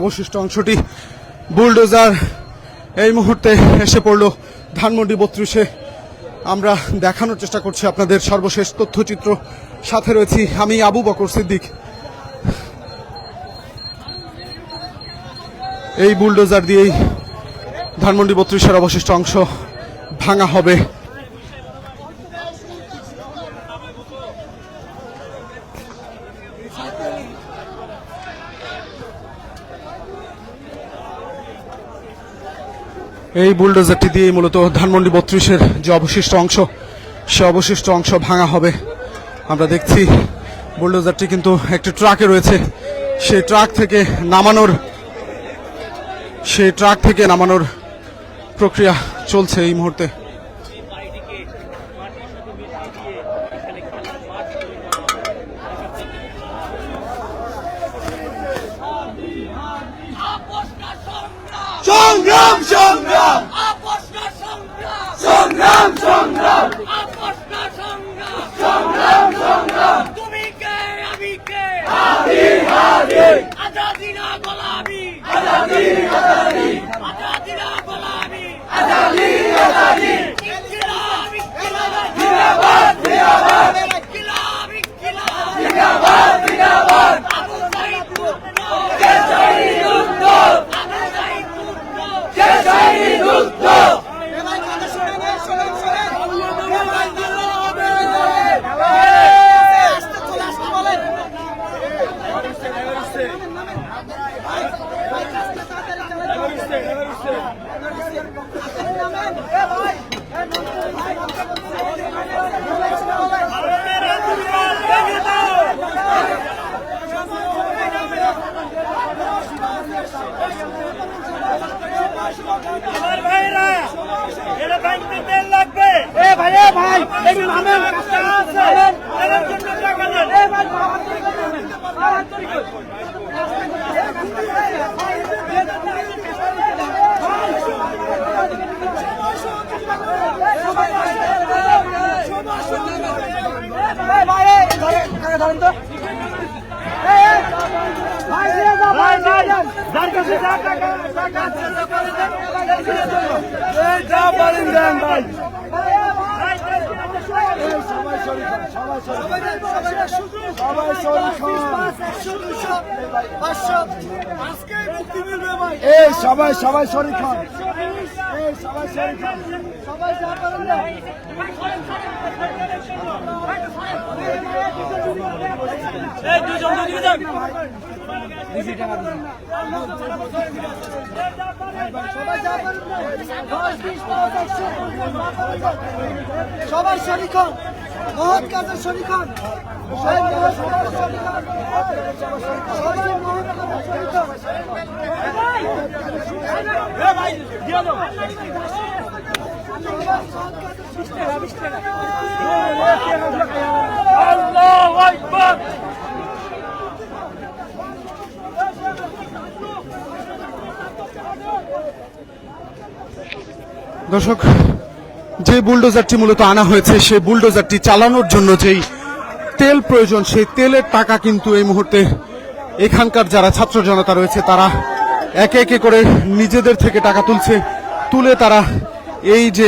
অবশিষ্ট অংশটি বুলডোজার এই মুহূর্তে এসে পড়ল ধানমন্ডি 32-এ। আমরা দেখানোর চেষ্টা করছি আপনাদের সর্বশেষ তথ্যচিত্র। সাথে রয়েছি আমি আবু বকর সিদ্দিক। এই বুলডোজার দিয়েই ধানমন্ডি 32-এর অবশিষ্ট অংশ ভাঙা হবে। এই বুলডোজারটি দিয়ে মূলত ধানমন্ডি 32-এর যে অবশিষ্ট অংশ, সে অবশিষ্ট অংশ ভাঙা হবে। আমরা দেখছি বুলডোজারটি কিন্তু একটি ট্রাকে রয়েছে, সেই ট্রাক থেকে নামানোর প্রক্রিয়া চলছে এই মুহূর্তে। সংগ্রাম সংগ্রাম সংগ্রাম সংগ্রাম সংগ্রাম সংগ্রাম তুমি কে আমি কে হাদি হাদি আজাদি না গোলামি আজাদি আজাদি আজাদি না গোলামি আজাদি আজাদি ইনকিলাব ইনকিলাব জিন্দাবাদ জিন্দাবাদ ইনকিলাব ইনকিলাব জিন্দাবাদ জিন্দাবাদ আবু সাইদ কে শহীদ উত্তর সবাই সবাই শরীর খান, সবাই শরীর খান, সবাই যা করেন না এই দুজন দুজন সবাই শরীর খান, মহৎ কাজের শরীর খান, সবাই মহৎ কাজের শরীর খান, সবাই মহৎ কাজের শরীর খান। আল্লাহু আকবার। দর্শক, যে বুলডোজারটি মূলত আনা হয়েছে, সেই বুলডোজারটি চালানোর জন্য যেই তেল প্রয়োজন, সেই তেলের টাকা কিন্তু এই মুহূর্তে এখানকার যারা ছাত্র জনতা রয়েছে তারা একে একে করে নিজেদের থেকে টাকা তুলে তারা এই যে